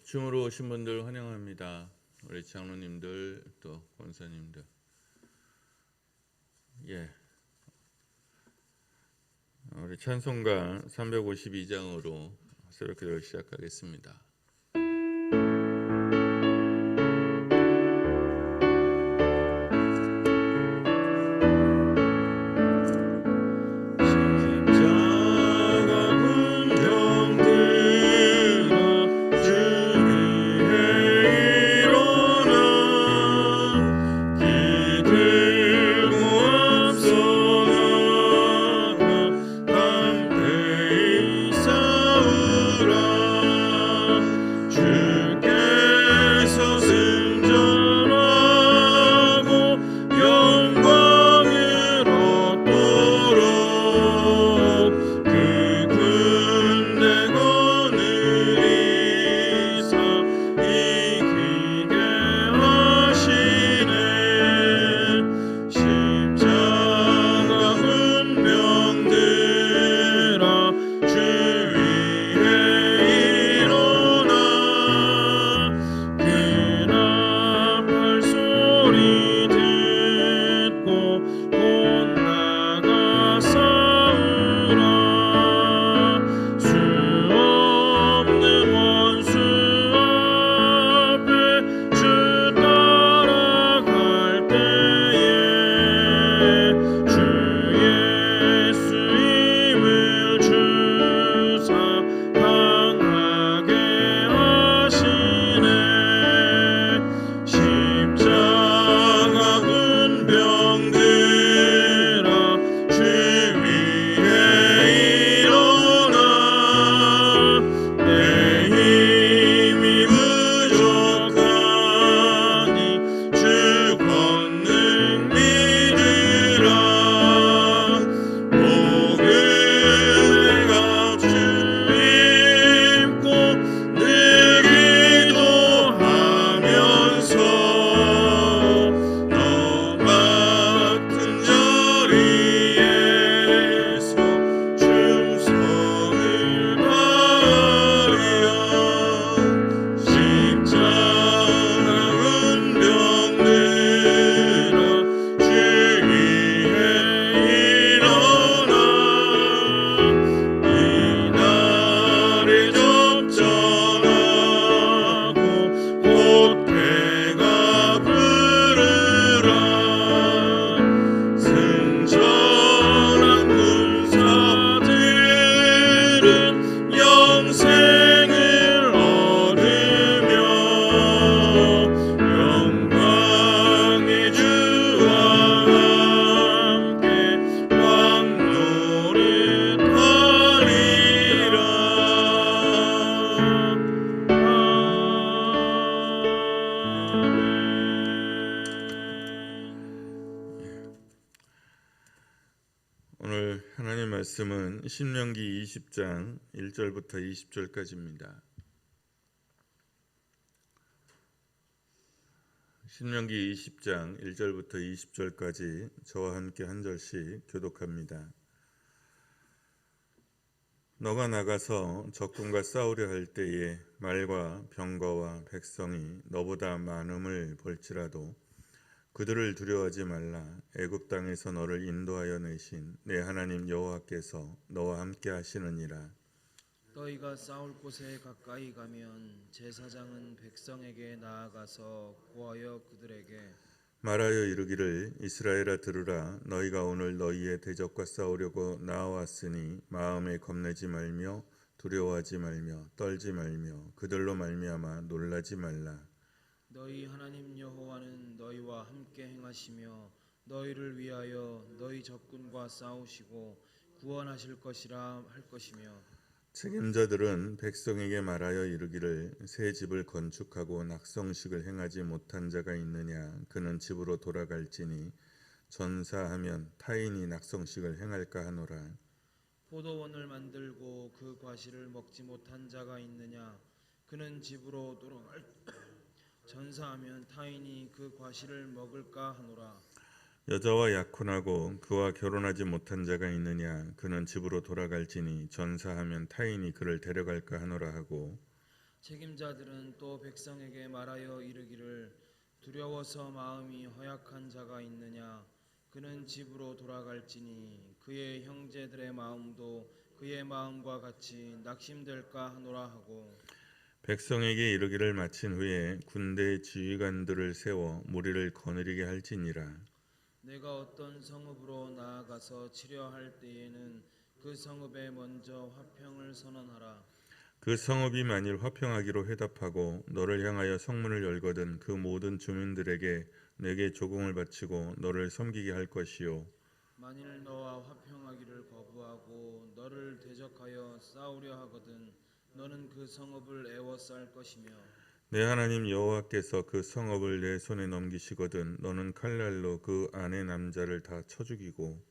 줌으로 오신 분들 환영합니다. 우리 장로님들 또 권사님들. 우리 찬송가 352장으로 새벽기도를 시작하겠습니다. 오늘 하나님 말씀은 신명기 20장 1절부터 20절까지입니다. 신명기 20장 1절부터 20절까지 저와 함께 한 절씩 교독합니다. 너가 나가서 적군과 싸우려 할 때에 말과 병거와 백성이 너보다 많음을 볼지라도 그들을 두려워하지 말라. 애굽 땅에서 너를 인도하여 내신 내 하나님 여호와께서 너와 함께 하시느니라. 너희가 싸울 곳에 가까이 가면 제사장은 백성에게 나아가서 구하여 그들에게 말하여 이르기를 이스라엘아 들으라. 너희가 오늘 너희의 대적과 싸우려고 나아왔으니 마음에 겁내지 말며 두려워하지 말며 떨지 말며 그들로 말미암아 놀라지 말라. 너희 하나님 여호와는 너희와 함께 행하시며 너희를 위하여 너희 적군과 싸우시고 구원하실 것이라 할 것이며 책임자들은 백성에게 말하여 이르기를 새 집을 건축하고 낙성식을 행하지 못한 자가 있느냐. 그는 집으로 돌아갈지니 전사하면 타인이 낙성식을 행할까 하노라. 포도원을 만들고 그 과실을 먹지 못한 자가 있느냐. 그는 집으로 돌아갈 전사하면 타인이 그 과실을 먹을까 하노라. 여자와 약혼하고 그와 결혼하지 못한 자가 있느냐. 그는 집으로 돌아갈지니 전사하면 타인이 그를 데려갈까 하노라 하고 책임자들은 또 백성에게 말하여 이르기를 두려워서 마음이 허약한 자가 있느냐 그는 집으로 돌아갈지니 그의 형제들의 마음도 그의 마음과 같이 낙심될까 하노라 하고 백성에게 이르기를 마친 후에 군대의 지휘관들을 세워 무리를 거느리게 할지니라. 내가 어떤 성읍으로 나아가서 치려할 때에는 그 성읍에 먼저 화평을 선언하라. 그 성읍이 만일 화평하기로 회답하고 너를 향하여 성문을 열거든 그 모든 주민들에게 내게 조공을 바치고 너를 섬기게 할 것이요 만일 너와 화평하기를 거부하고 너를 대적하여 싸우려 하거든 너는 그 성읍을 애워쌀 것이며 내 하나님 여호와께서 그 성읍을 내 손에 넘기시거든 너는 칼날로 그 안의 남자를 다 쳐 죽이고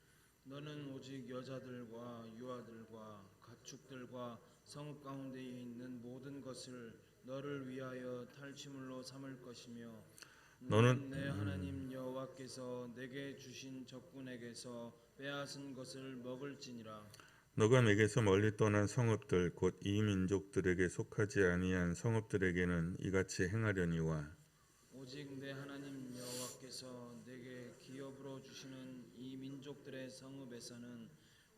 너는 오직 여자들과 유아들과 가축들과 성읍 가운데에 있는 모든 것을 너를 위하여 탈취물로 삼을 것이며 너는 너는 내 하나님 여호와께서 내게 주신 적군에게서 빼앗은 것을 먹을지니라. 너가 내게서 멀리 떠난 성읍들 곧 이 민족들에게 속하지 아니한 성읍들에게는 이같이 행하려니와 오직 내 하나님 여호와께서 내게 기업으로 주시는 이 민족들의 성읍에서는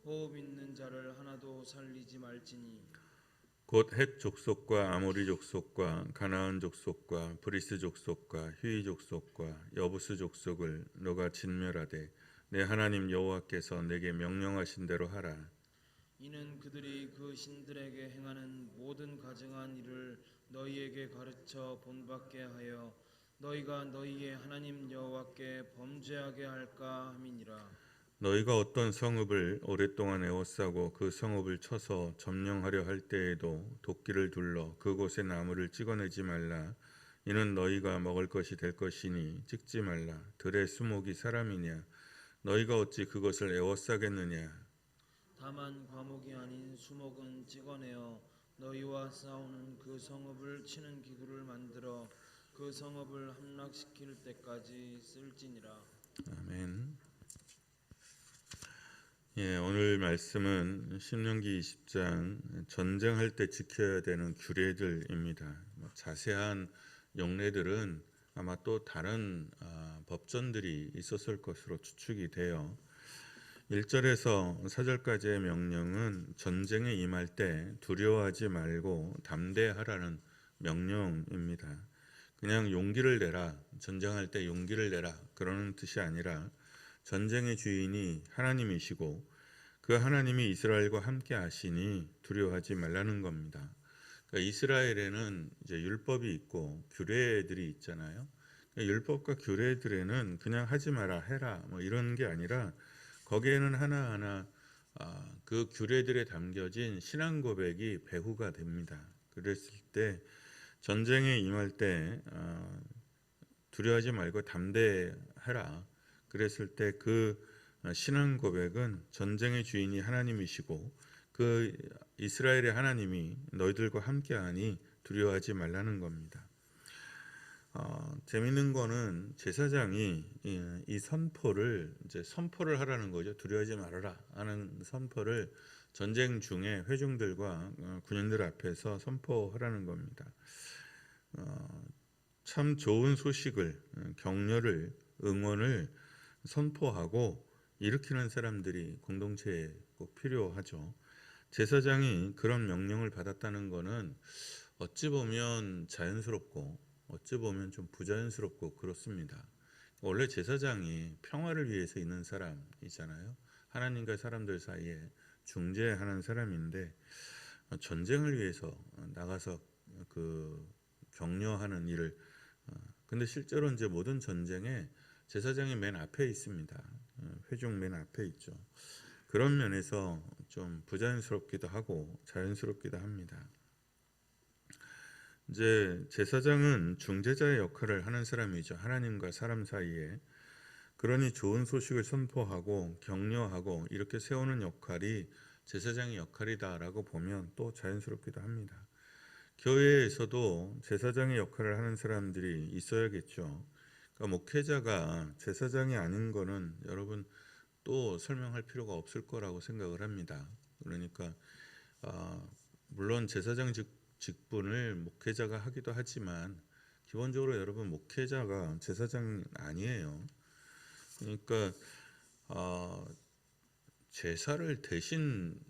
호흡 있는 자를 하나도 살리지 말지니 곧 헷 족속과 아모리 족속과 가나안 족속과 브리스 족속과 휘 족속과 여부스 족속을 너가 진멸하되 내 하나님 여호와께서 내게 명령하신 대로 하라. 이는 그들이 그 신들에게 행하는 모든 가증한 일을 너희에게 가르쳐 본받게 하여 너희가 너희의 하나님 여호와께 범죄하게 할까 함이니라. 너희가 어떤 성읍을 오랫동안 에워싸고 그 성읍을 쳐서 점령하려 할 때에도 도끼를 둘러 그곳의 나무를 찍어내지 말라. 이는 너희가 먹을 것이 될 것이니 찍지 말라. 들의 수목이 사람이냐 너희가 어찌 그것을 에워싸겠느냐. 다만 과목이 아닌 수목은 찍어내어 너희와 싸우는 그 성읍을 치는 기구를 만들어 그 성읍을 함락시킬 때까지 쓸지니라. 아멘. 오늘 말씀은 신명기 20장 전쟁할 때 지켜야 되는 규례들입니다. 자세한 용례들은 아마 또 다른 법전들이 있었을 것으로 추측이 돼요. 1절에서 4절까지의 명령은 전쟁에 임할 때 두려워하지 말고 담대하라는 명령입니다. 그냥 용기를 내라, 전쟁할 때 용기를 내라 그러는 뜻이 아니라 전쟁의 주인이 하나님이시고 그 하나님이 이스라엘과 함께 하시니 두려워하지 말라는 겁니다. 그러니까 이스라엘에는 이제 율법이 있고 규례들이 있잖아요. 그러니까 율법과 규례들에는 그냥 하지 마라 해라 뭐 이런 게 아니라 거기에는 하나하나 그 규례들에 담겨진 신앙 고백이 배후가 됩니다. 그랬을 때 전쟁에 임할 때 두려워하지 말고 담대해라. 그랬을 때 그 신앙 고백은 전쟁의 주인이 하나님이시고 그 이스라엘의 하나님이 너희들과 함께하니 두려워하지 말라는 겁니다. 재밌는 거는 제사장이 이 선포를 이제 선포를 하라는 거죠. 두려워하지 말아라 하는 선포를 전쟁 중에 회중들과 군인들 앞에서 선포하라는 겁니다. 참 좋은 소식을 격려를 응원을 선포하고 일으키는 사람들이 공동체에 꼭 필요하죠. 제사장이 그런 명령을 받았다는 것은 어찌 보면 자연스럽고 어찌 보면 좀 부자연스럽고 그렇습니다. 원래 제사장이 평화를 위해서 있는 사람이잖아요. 하나님과 사람들 사이에 중재하는 사람인데 전쟁을 위해서 나가서 그 격려하는 일을 근데 실제로 이제 모든 전쟁에 제사장이 맨 앞에 있습니다. 회중 맨 앞에 있죠. 그런 면에서 좀 부자연스럽기도 하고 자연스럽기도 합니다. 이제 제사장은 중재자의 역할을 하는 사람이죠. 하나님과 사람 사이에. 그러니 좋은 소식을 선포하고 격려하고 이렇게 세우는 역할이 제사장의 역할이다라고 보면 또 자연스럽기도 합니다. 교회에서도 제사장의 역할을 하는 사람들이 있어야겠죠. 그러니까 목회자가 제사장이 아닌 거는 여러분 또 설명할 필요가 없을 거라고 생각을 합니다. 그러니까 물론 제사장 직분을 목회자가 하기도 하지만 기본적으로 여러분 목회자가 제사장 아니에요. 그러니까 제사를 대신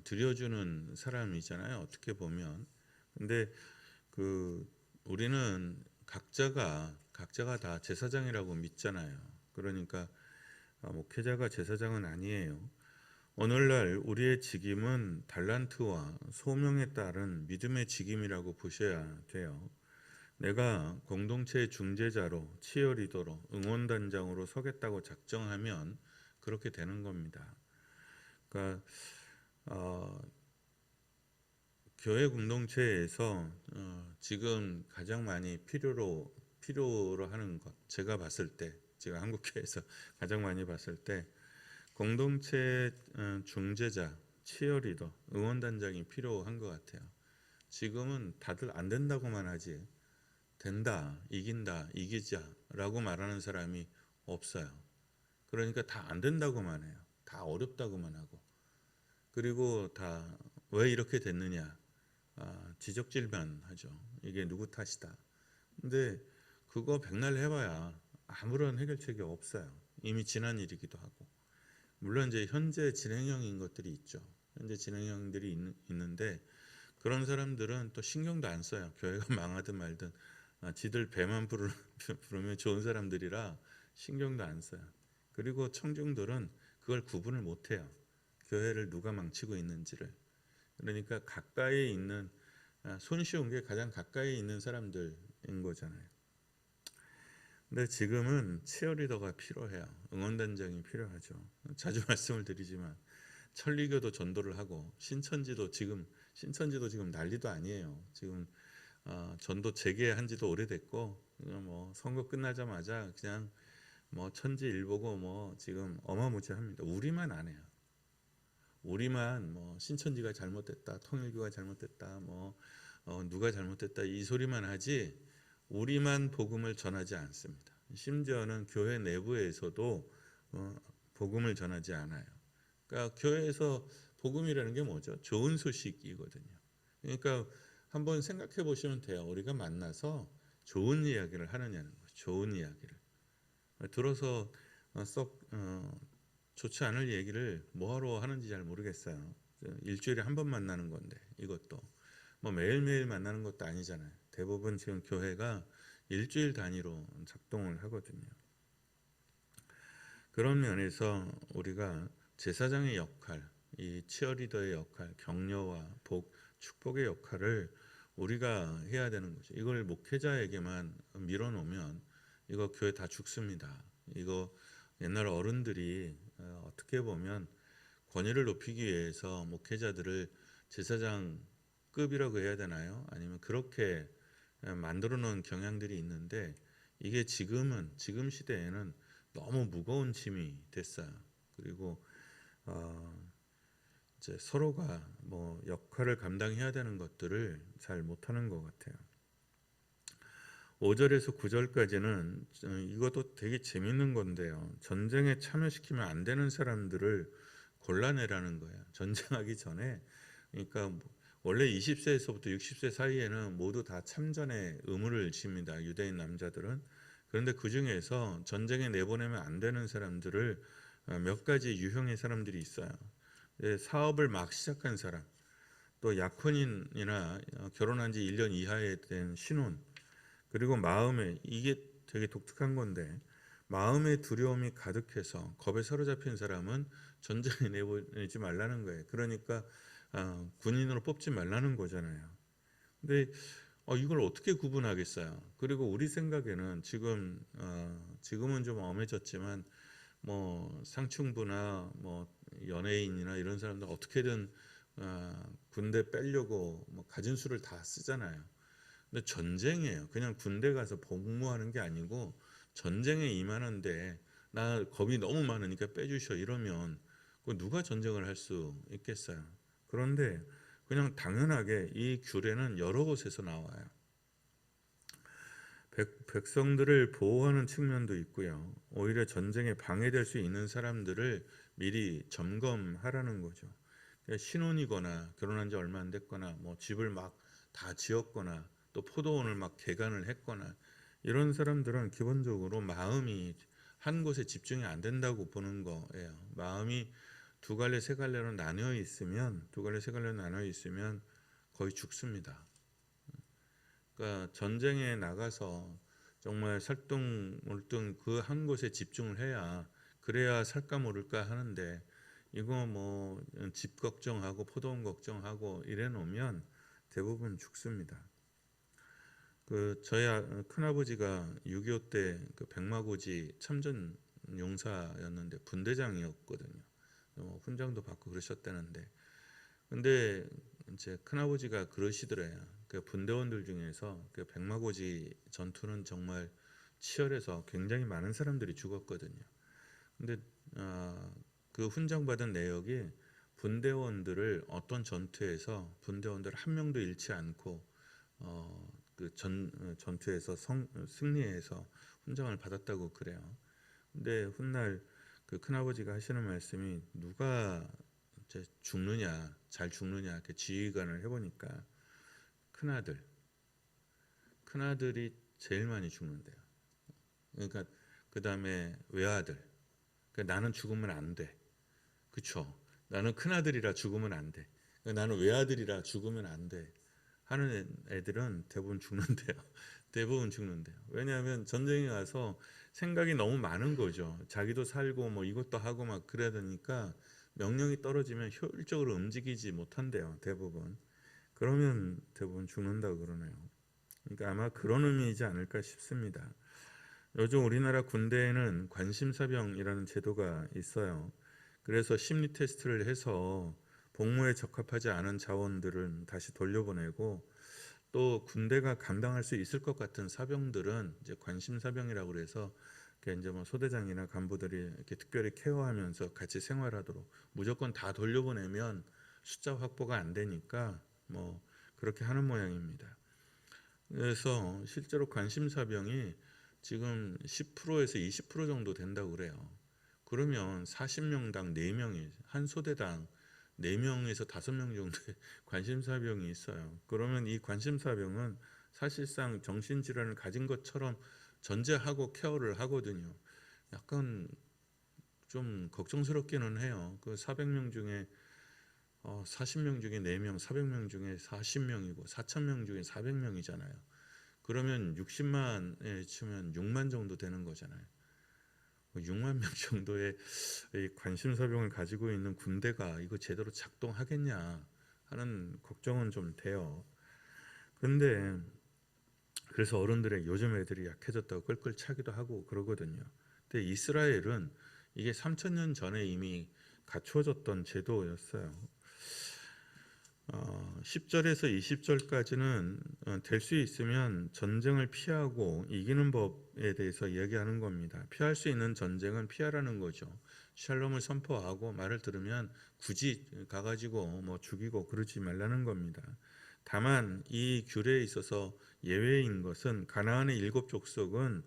드려주는 사람이잖아요. 어떻게 보면. 근데 우리는 각자가 다 제사장이라고 믿잖아요. 그러니까 목회자가 제사장은 아니에요. 오늘날 우리의 직임은 달란트와 소명에 따른 믿음의 직임이라고 보셔야 돼요. 내가 공동체의 중재자로, 치어리더로, 응원단장으로 서겠다고 작정하면 그렇게 되는 겁니다. 그러니까 교회 공동체에서 지금 가장 많이 필요로 하는 것, 제가 봤을 때, 제가 한국교회에서 가장 많이 봤을 때 공동체 중재자, 치어리더, 응원단장이 필요한 것 같아요. 지금은 다들 안 된다고만 하지 된다, 이긴다, 이기자라고 말하는 사람이 없어요. 그러니까 다 안 된다고만 해요. 다 어렵다고만 하고. 그리고 다 왜 이렇게 됐느냐 지적질만 하죠. 이게 누구 탓이다. 근데 그거 백날 해봐야 아무런 해결책이 없어요. 이미 지난 일이기도 하고. 물론 이제 현재 진행형인 것들이 있죠. 현재 진행형들이 있는데 그런 사람들은 또 신경도 안 써요. 교회가 망하든 말든 지들 배만 부르면 좋은 사람들이라 신경도 안 써요. 그리고 청중들은 그걸 구분을 못 해요. 교회를 누가 망치고 있는지를. 그러니까 가까이 있는 손쉬운 게 가장 가까이 있는 사람들인 거잖아요. 근데 지금은 치어리더가 필요해요. 응원단장이 필요하죠. 자주 말씀을 드리지만 천리교도 전도를 하고 신천지도 지금 난리도 아니에요. 지금 전도 재개한 지도 오래됐고 뭐 선거 끝나자마자 그냥 뭐 천지일보고 뭐 지금 어마무시합니다. 우리만 안 해요. 우리만 뭐 신천지가 잘못됐다, 통일교가 잘못됐다, 뭐 누가 잘못됐다 이 소리만 하지 우리만 복음을 전하지 않습니다. 심지어는 교회 내부에서도 복음을 전하지 않아요. 그러니까 교회에서 복음이라는 게 뭐죠? 좋은 소식이거든요. 그러니까 한번 생각해 보시면 돼요. 우리가 만나서 좋은 이야기를 하느냐는 거죠. 좋은 이야기를 들어서 썩 좋지 않을 얘기를 뭐하러 하는지 잘 모르겠어요. 일주일에 한 번 만나는 건데 이것도 뭐 매일매일 만나는 것도 아니잖아요. 대부분 지금 교회가 일주일 단위로 작동을 하거든요. 그런 면에서 우리가 제사장의 역할, 이 치어리더의 역할, 격려와 복, 축복의 역할을 우리가 해야 되는 거죠. 이걸 목회자에게만 밀어놓으면 이거 교회 다 죽습니다. 이거 옛날 어른들이 어떻게 보면 권위를 높이기 위해서 목회자들을 제사장급이라고 해야 되나요? 아니면 그렇게 만들어 놓은 경향들이 있는데 이게 지금 시대에는 너무 무거운 짐이 됐어요. 그리고 이제 서로가 뭐 역할을 감당해야 되는 것들을 잘 못하는 것 같아요. 5절에서 9절까지는 이것도 되게 재밌는 건데요. 전쟁에 참여시키면 안 되는 사람들을 골라내라는 거예요. 전쟁하기 전에. 그러니까 원래 20세에서부터 60세 사이에는 모두 다 참전의 의무를 집니다. 유대인 남자들은. 그런데 그 중에서 전쟁에 내보내면 안 되는 사람들을 몇 가지 유형의 사람들이 있어요. 사업을 막 시작한 사람, 또 약혼인이나 결혼한 지 1년 이하에 된 신혼, 그리고 마음에 이게 되게 독특한 건데 마음의 두려움이 가득해서 겁에 사로잡힌 사람은 전쟁에 내보내지 말라는 거예요. 그러니까 군인으로 뽑지 말라는 거잖아요. 근데 이걸 어떻게 구분하겠어요? 그리고 우리 생각에는 지금은 좀 엄해졌지만 뭐 상층부나 뭐 연예인이나 이런 사람들 어떻게든 군대 빼려고 뭐 가진 수를 다 쓰잖아요. 근데 전쟁이에요. 그냥 군대 가서 복무하는 게 아니고 전쟁에 임하는데 나 겁이 너무 많으니까 빼주셔 이러면 누가 전쟁을 할 수 있겠어요. 그런데 그냥 당연하게 이 규례는 여러 곳에서 나와요. 백성들을 보호하는 측면도 있고요. 오히려 전쟁에 방해될 수 있는 사람들을 미리 점검하라는 거죠. 신혼이거나 결혼한 지 얼마 안 됐거나 뭐 집을 막 다 지었거나 또 포도원을 막 개간을 했거나 이런 사람들은 기본적으로 마음이 한 곳에 집중이 안 된다고 보는 거예요. 마음이 두 갈래 세 갈래로 나뉘어 있으면 거의 죽습니다. 그러니까 전쟁에 나가서 정말 설득몰등 그 한 곳에 집중을 해야 그래야 살까 모를까 하는데 이거 뭐 집 걱정하고 포도원 걱정하고 이래 놓으면 대부분 죽습니다. 그 저희 큰아버지가 6.25 때 그 백마고지 참전 용사였는데 분대장이었거든요. 훈장도 받고 그러셨다는데 근데 이제 큰아버지가 그러시더래요. 그 분대원들 중에서 그 백마고지 전투는 정말 치열해서 굉장히 많은 사람들이 죽었거든요. 근데 그 훈장 받은 내역이 분대원들을 어떤 전투에서 분대원들 한 명도 잃지 않고 그 전투에서 승리해서 훈장을 받았다고 그래요. 근데 훗날 그 큰아버지가 하시는 말씀이 누가 이제 죽느냐, 잘 죽느냐 이렇게 지휘관을 해보니까 큰아들이 제일 많이 죽는데요. 그러니까 그 다음에 외아들. 그러니까 나는 죽으면 안 돼. 그쵸? 나는 큰아들이라 죽으면 안 돼. 그러니까 나는 외아들이라 죽으면 안 돼. 하는 애들은 대부분 죽는데요. 대부분 죽는데요. 왜냐하면 전쟁에 가서 생각이 너무 많은 거죠. 자기도 살고 뭐 이것도 하고 막 그래야 되니까 명령이 떨어지면 효율적으로 움직이지 못한대요. 대부분. 그러면 대부분 죽는다고 그러네요. 그러니까 아마 그런 의미이지 않을까 싶습니다. 요즘 우리나라 군대에는 관심사병이라는 제도가 있어요. 그래서 심리 테스트를 해서 복무에 적합하지 않은 자원들은 다시 돌려보내고 또 군대가 감당할 수 있을 것 같은 사병들은 이제 관심사병이라고 그래서 이제 뭐 소대장이나 간부들이 이렇게 특별히 케어하면서 같이 생활하도록 무조건 다 돌려보내면 숫자 확보가 안 되니까 뭐 그렇게 하는 모양입니다. 그래서 실제로 관심사병이 지금 10%에서 20% 정도 된다고 그래요. 그러면 40명당 4명이 한 소대당 4명에서 5명 정도의 관심사병이 있어요. 그러면 이 관심사병은 사실상 정신질환을 가진 것처럼 전제하고 케어를 하거든요. 약간 좀 걱정스럽기는 해요. 그 400명 중에 40명 중에 4명, 400명 중에 40명이고 4,000명 중에 400명이잖아요. 그러면 60만에 치면 6만 정도 되는 거잖아요. 6만 명 정도의 관심사병을 가지고 있는 군대가 이거 제대로 작동하겠냐 하는 걱정은 좀 돼요. 근데 그래서 어른들의 요즘 애들이 약해졌다고 끌끌 차기도 하고 그러거든요. 근데 이스라엘은 이게 3,000년 전에 이미 갖추어졌던 제도였어요. 10절에서 20절까지는 될 수 있으면 전쟁을 피하고 이기는 법에 대해서 이야기하는 겁니다. 피할 수 있는 전쟁은 피하라는 거죠. 샬롬을 선포하고 말을 들으면 굳이 가가지고 뭐 죽이고 그러지 말라는 겁니다. 다만 이 규례에 있어서 예외인 것은 가나안의 7 족속은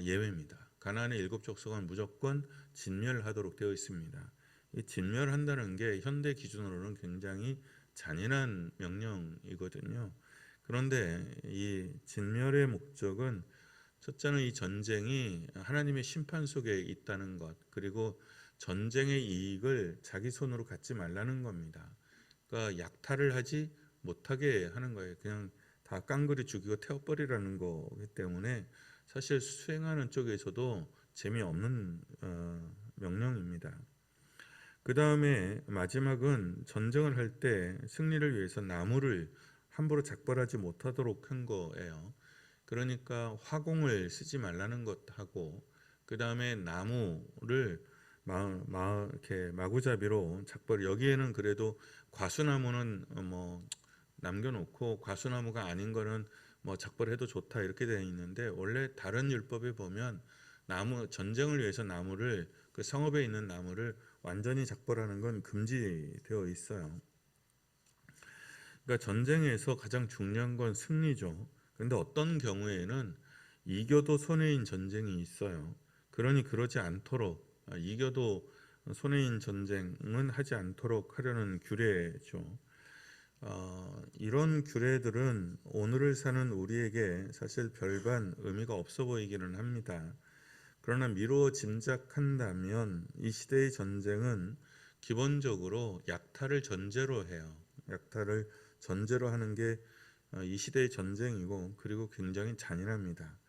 예외입니다. 가나안의 7 족속은 무조건 진멸하도록 되어 있습니다. 이 진멸한다는 게 현대 기준으로는 굉장히 잔인한 명령이거든요. 그런데 이 진멸의 목적은 첫째는 이 전쟁이 하나님의 심판 속에 있다는 것, 그리고 전쟁의 이익을 자기 손으로 갖지 말라는 겁니다. 그러니까 약탈을 하지 못하게 하는 거예요. 그냥 다 깡그리 죽이고 태워버리라는 거기 때문에 사실 수행하는 쪽에서도 재미없는 명령입니다. 그 다음에 마지막은 전쟁을 할 때 승리를 위해서 나무를 함부로 작벌하지 못하도록 한 거예요. 그러니까 화공을 쓰지 말라는 것하고 그 다음에 나무를 이렇게 마구잡이로 작벌. 여기에는 그래도 과수나무는 뭐 남겨놓고 과수나무가 아닌 거는 뭐 작벌해도 좋다 이렇게 되어 있는데 원래 다른 율법에 보면 나무 전쟁을 위해서 나무를 그 성읍에 있는 나무를 완전히 작벌하는 건 금지되어 있어요. 그러니까 전쟁에서 가장 중요한 건 승리죠. 그런데 어떤 경우에는 이겨도 손해인 전쟁이 있어요. 그러니 그러지 않도록 이겨도 손해인 전쟁은 하지 않도록 하려는 규례죠. 이런 규례들은 오늘을 사는 우리에게 사실 별반 의미가 없어 보이기는 합니다. 그러나 미루어 짐작한다면 이 시대의 전쟁은 기본적으로 약탈을 전제로 해요. 약탈을 전제로 하는 게 이 시대의 전쟁이고, 그리고 굉장히 잔인합니다.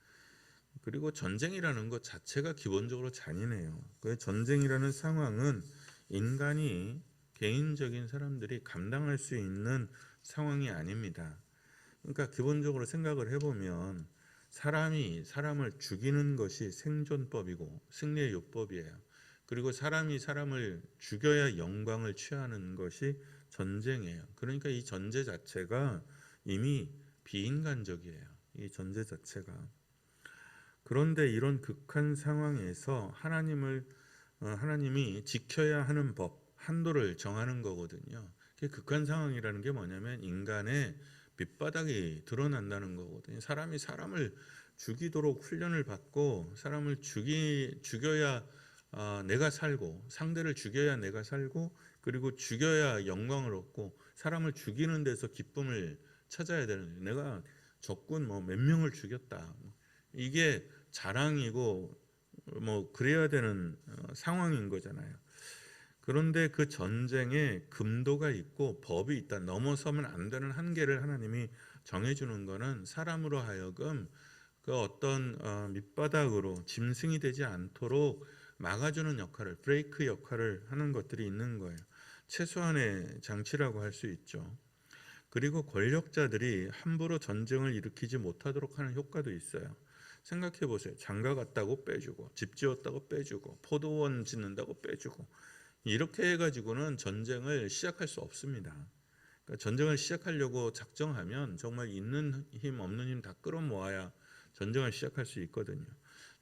그리고 전쟁이라는 것 자체가 기본적으로 잔인해요. 그 전쟁이라는 상황은 인간이, 개인적인 사람들이 감당할 수 있는 상황이 아닙니다. 그러니까 기본적으로 생각을 해보면 사람이 사람을 죽이는 것이 생존법이고 승리의 요법이에요. 그리고 사람이 사람을 죽여야 영광을 취하는 것이 전쟁이에요. 그러니까 이 전제 자체가 이미 비인간적이에요. 이 전제 자체가. 그런데 이런 극한 상황에서 하나님이 지켜야 하는 법, 한도를 정하는 거거든요. 극한 상황이라는 게 뭐냐면 인간의 밑바닥이 드러난다는 거거든요. 사람이 사람을 죽이도록 훈련을 받고 사람을 죽여야 내가 살고, 상대를 죽여야 내가 살고, 그리고 죽여야 영광을 얻고, 사람을 죽이는 데서 기쁨을 찾아야 되는, 내가 적군 몇 명을 죽였다, 이게 자랑이고 그래야 되는 상황인 거잖아요. 그런데 그 전쟁에 금도가 있고 법이 있다. 넘어서면 안 되는 한계를 하나님이 정해주는 것은 사람으로 하여금 그 어떤 밑바닥으로 짐승이 되지 않도록 막아주는 역할을, 브레이크 역할을 하는 것들이 있는 거예요. 최소한의 장치라고 할 수 있죠. 그리고 권력자들이 함부로 전쟁을 일으키지 못하도록 하는 효과도 있어요. 생각해 보세요. 장가 갔다고 빼주고, 집 지었다고 빼주고, 포도원 짓는다고 빼주고, 이렇게 해가지고는 전쟁을 시작할 수 없습니다. 그러니까 전쟁을 시작하려고 작정하면 정말 있는 힘 없는 힘 다 끌어모아야 전쟁을 시작할 수 있거든요.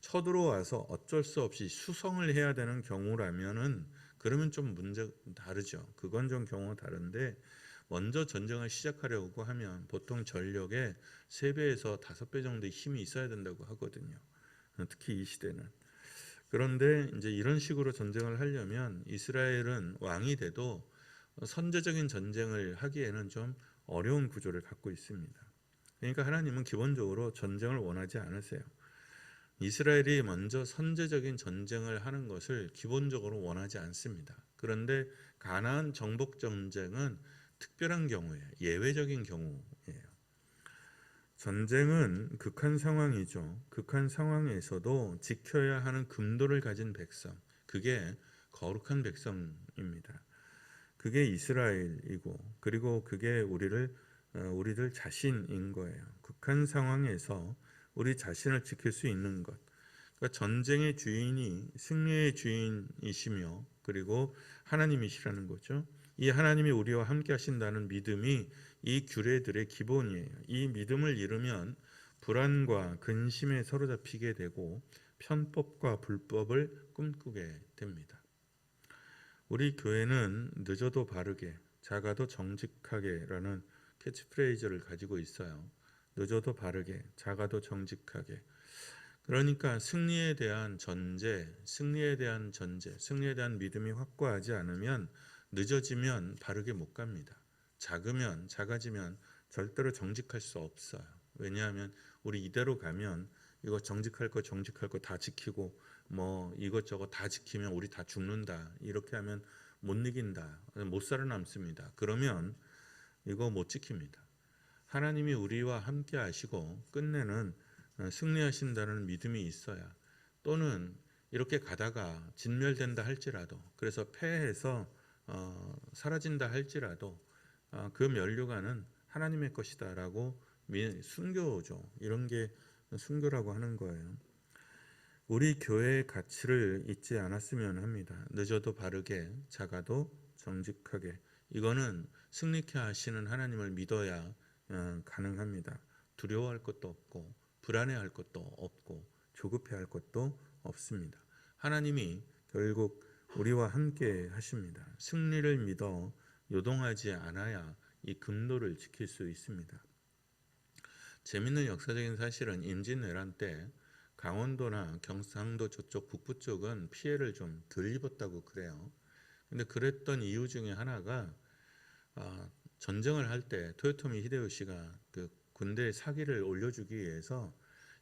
쳐들어와서 어쩔 수 없이 수성을 해야 되는 경우라면은 그러면 좀 문제 다르죠. 그건 좀 경우가 다른데, 먼저 전쟁을 시작하려고 하면 보통 전력의 3배에서 5배 정도의 힘이 있어야 된다고 하거든요. 특히 이 시대는. 그런데 이제 이런 식으로 전쟁을 하려면 이스라엘은 왕이 돼도 선제적인 전쟁을 하기에는 좀 어려운 구조를 갖고 있습니다. 그러니까 하나님은 기본적으로 전쟁을 원하지 않으세요. 이스라엘이 먼저 선제적인 전쟁을 하는 것을 기본적으로 원하지 않습니다. 그런데 가나안 정복 전쟁은 특별한 경우예요. 예외적인 경우예요. 전쟁은 극한 상황이죠. 극한 상황에서도 지켜야 하는 금도를 가진 백성, 그게 거룩한 백성입니다. 그게 이스라엘이고, 그리고 그게 우리들 자신인 거예요. 극한 상황에서 우리 자신을 지킬 수 있는 것. 그러니까 전쟁의 주인이 승리의 주인이시며, 그리고 하나님이시라는 거죠. 이 하나님이 우리와 함께 하신다는 믿음이 이 규례들의 기본이에요. 이 믿음을 잃으면 불안과 근심에 사로잡히게 되고 편법과 불법을 꿈꾸게 됩니다. 우리 교회는 늦어도 바르게, 작아도 정직하게라는 캐치프레이즈를 가지고 있어요. 늦어도 바르게, 작아도 정직하게. 그러니까 승리에 대한 전제, 승리에 대한 믿음이 확고하지 않으면 늦어지면 바르게 못 갑니다. 작아지면 절대로 정직할 수 없어요. 왜냐하면 우리 이대로 가면 이거 정직할 거 다 지키고 이것저것 다 지키면 우리 다 죽는다. 이렇게 하면 못 이긴다. 못 살아남습니다. 그러면 이거 못 지킵니다. 하나님이 우리와 함께 하시고 끝내는 승리하신다는 믿음이 있어야, 또는 이렇게 가다가 진멸된다 할지라도, 그래서 패해서 사라진다 할지라도 그 면류관은 하나님의 것이다라고 순교죠. 이런 게 순교라고 하는 거예요. 우리 교회의 가치를 잊지 않았으면 합니다. 늦어도 바르게, 작아도 정직하게. 이거는 승리케 하시는 하나님을 믿어야 가능합니다. 두려워할 것도 없고, 불안해할 것도 없고, 조급해할 것도 없습니다. 하나님이 결국 우리와 함께 하십니다. 승리를 믿어 요동하지 않아야 이 금도를 지킬 수 있습니다. 재밌는 역사적인 사실은 임진왜란 때 강원도나 경상도 저쪽 북부 쪽은 피해를 좀 덜 입었다고 그래요. 근데 그랬던 이유 중에 하나가 전쟁을 할 때 토요토미 히데요시가 그 군대 사기를 올려주기 위해서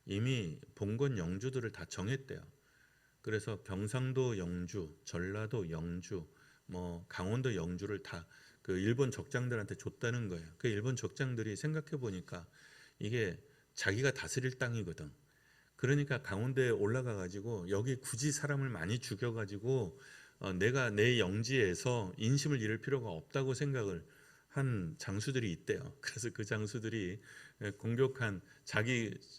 이미 봉건 영주들을 다 정했대요. 그래서 경상도 영주, 전라도 영주, 뭐 강원도 영주를 다 그 일본 적장들한테 줬다는 거예요. 그 일본 적장들이 생각해 보니까 이게 자기가 다스릴 땅이거든. 그러니까 강원도에 올라가 가지고 여기 굳이 사람을 많이 죽여 가지고 내가 내 영지에서 인심을 잃을 필요가 없다고 생각을 한 장수들이 있대요. 그래서 그 장수들이 공격한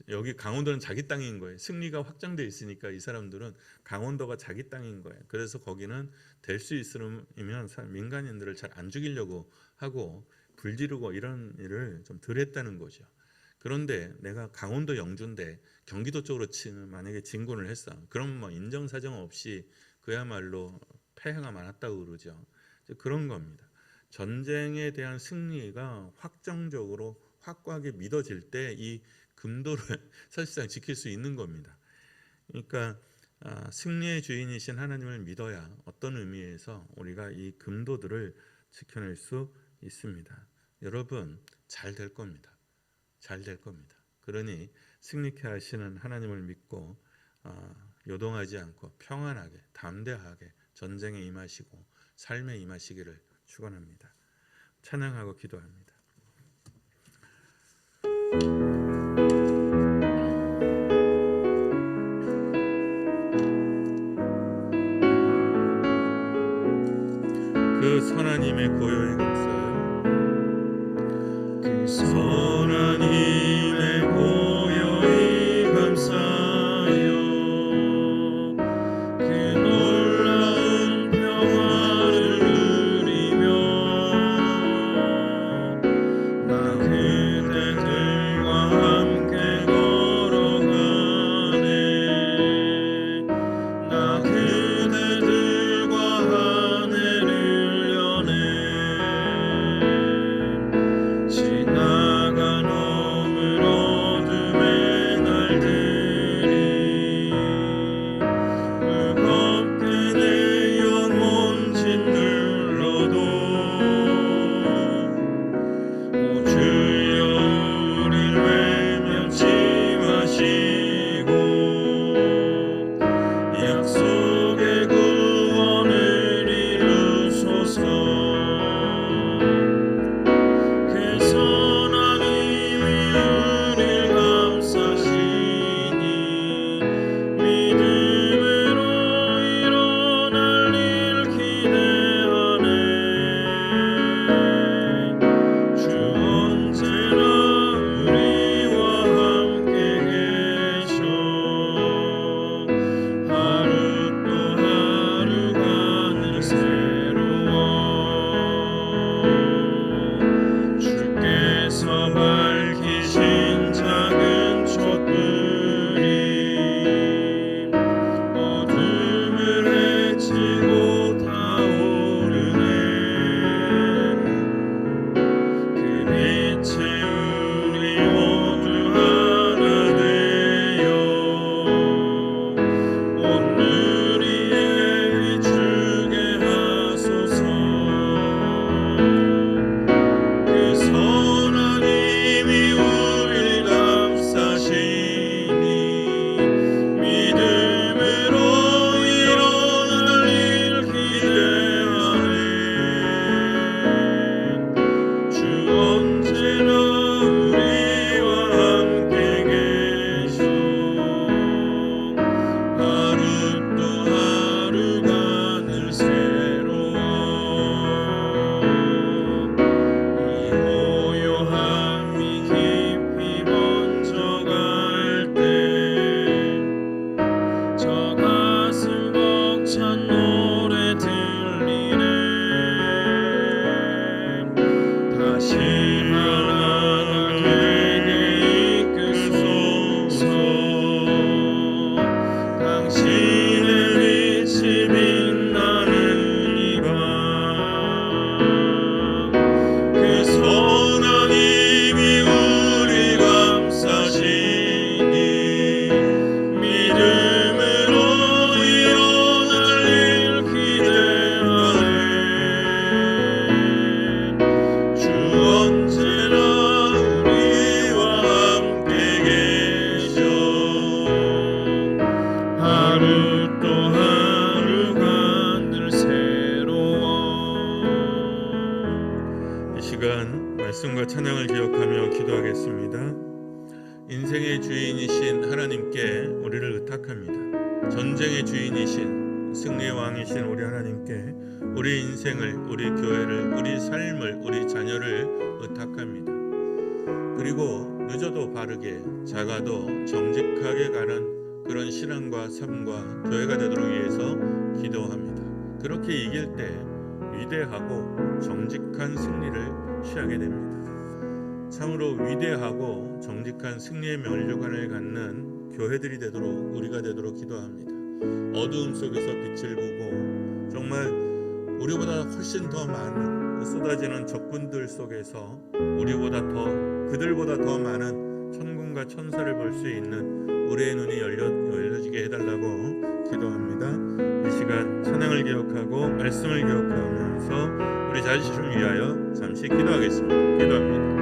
여기 강원도는 자기 땅인 거예요. 승리가 확정돼 있으니까 이 사람들은 강원도가 자기 땅인 거예요. 그래서 거기는 될 수 있으면 민간인들을 잘 안 죽이려고 하고 불지르고 이런 일을 좀 덜 했다는 거죠. 그런데 내가 강원도 영주인데 경기도 쪽으로 만약에 진군을 했어. 그럼 뭐 인정사정 없이 그야말로 폐해가 많았다고 그러죠. 그런 겁니다. 전쟁에 대한 승리가 확정적으로 확고하게 믿어질 때 이 금도를 사실상 지킬 수 있는 겁니다. 그러니까 승리의 주인이신 하나님을 믿어야 어떤 의미에서 우리가 이 금도들을 지켜낼 수 있습니다. 여러분 잘 될 겁니다. 잘 될 겁니다. 그러니 승리케 하시는 하나님을 믿고 요동하지 않고 평안하게 담대하게 전쟁에 임하시고 삶에 임하시기를 축원합니다. 찬양하고 기도합니다. 그 선하님의 고요에 감사하여 그 선하님의 고요히 감사하여 그 놀라운 평화를 누리며 나 그대들과 함께 걸어가네. 나 그대들과 하늘을 여네. 지나가 시간 말씀과 찬양을 기억하며 기도하겠습니다. 인생의 주인이신 하나님께 우리를 의탁합니다. 전쟁의 주인이신 승리의 왕이신 우리 하나님께 우리 인생을, 우리 교회를, 우리 삶을, 우리 자녀를 의탁합니다. 그리고 늦어도 바르게, 작아도 정직하게 가는 그런 신앙과 삶과 교회가 되도록 위해서 기도합니다. 그렇게 이길 때 위대하고 정직한 승리를 취하게 됩니다. 참으로 위대하고 정직한 승리의 면류관을 갖는 교회들이 되도록, 우리가 되도록 기도합니다. 어두움 속에서 빛을 보고 정말 우리보다 훨씬 더 많은 쏟아지는 적군들 속에서 그들보다 더 많은 천군과 천사를 볼 수 있는 우리의 눈이 열려지게 해달라고 기도합니다. 이 시간 찬양을 기억하고 말씀을 기억하면서 우리 자신을 위하여 잠시 기도하겠습니다. 기도합니다.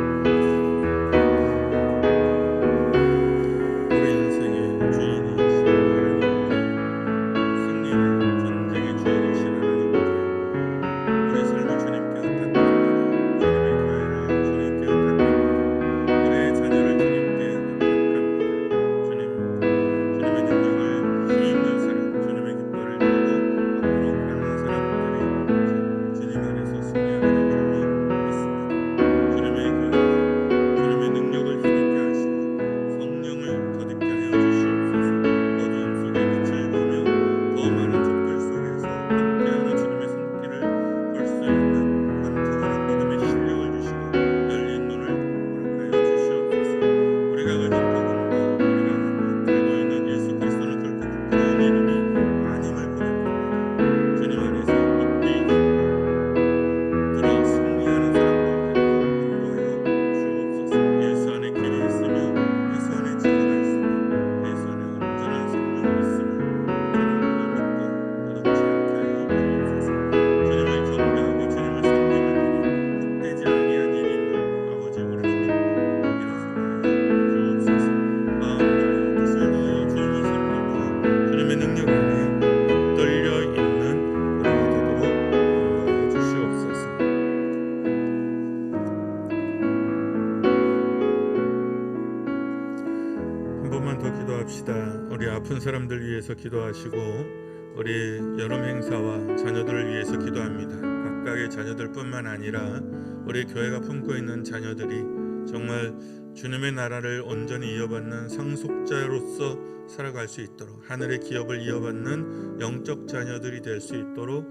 우리 아픈 사람들 위해서 기도하시고 우리 여름 행사와 자녀들을 위해서 기도합니다. 각각의 자녀들뿐만 아니라 우리 교회가 품고 있는 자녀들이 정말 주님의 나라를 온전히 이어받는 상속자로서 살아갈 수 있도록, 하늘의 기업을 이어받는 영적 자녀들이 될 수 있도록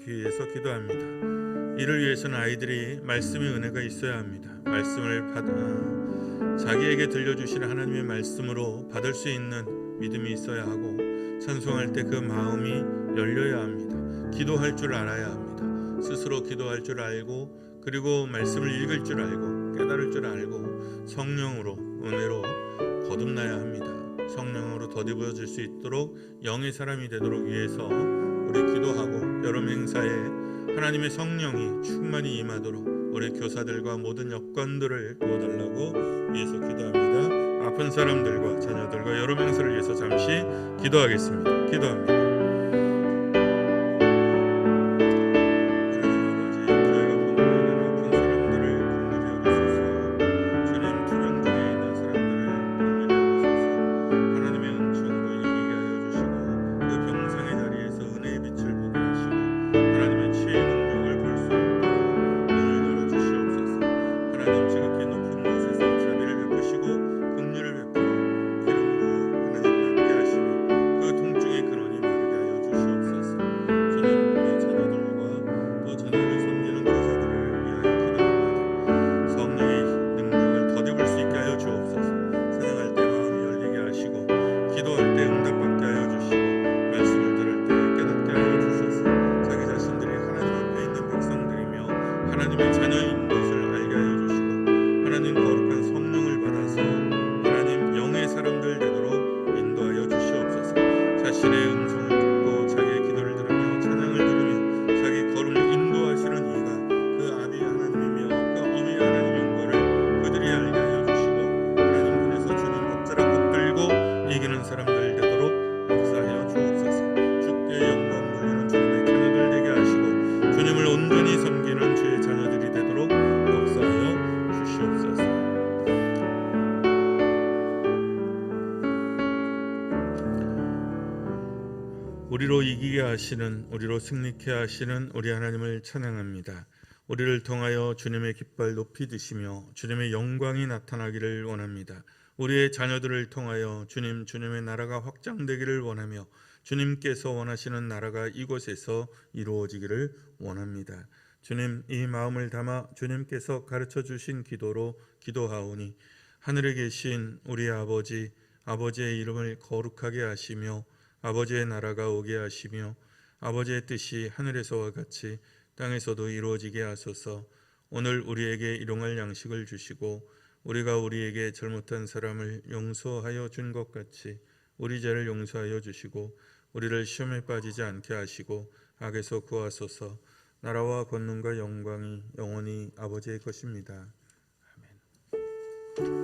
귀에서 기도합니다. 이를 위해서는 아이들이 말씀의 은혜가 있어야 합니다. 말씀을 자기에게 들려주시는 하나님의 말씀으로 받을 수 있는 믿음이 있어야 하고, 찬송할 때 그 마음이 열려야 합니다. 기도할 줄 알아야 합니다. 스스로 기도할 줄 알고, 그리고 말씀을 읽을 줄 알고, 깨달을 줄 알고, 성령으로, 은혜로 거듭나야 합니다. 성령으로 덧입어질 수 있도록 영의 사람이 되도록 위해서 우리 기도하고, 여름 행사에 하나님의 성령이 충만히 임하도록 우리 교사들과 모든 여건들을 도와달라고 위해서 기도합니다. 아픈 사람들과 자녀들과 여름 행사를 위해서 잠시 기도하겠습니다. 기도합니다. 주님을 온전히 섬기는 주의 자녀들이 되도록 이기게 하시는, 우리로 승리케 하시는 우리 하나님을 찬양합니다. 우리를 통하여 주님의 깃발 높이 드시며 주님의 영광이 나타나기를 원합니다. 우리의 자녀들을 통하여 주님의 나라가 확장되기를 원하며 주님께서 원하시는 나라가 이곳에서 이루어지기를 원합니다. 주님, 이 마음을 담아 주님께서 가르쳐 주신 기도로 기도하오니 하늘에 계신 우리 아버지의 이름을 거룩하게 하시며 아버지의 나라가 오게 하시며 아버지의 뜻이 하늘에서와 같이 땅에서도 이루어지게 하소서. 오늘 우리에게 일용할 양식을 주시고 우리가 우리에게 잘못한 사람을 용서하여 준 것 같이 우리 죄를 용서하여 주시고 우리를 시험에 빠지지 않게 하시고 악에서 구하소서. 나라와 권능과 영광이 영원히 아버지의 것입니다. 아멘.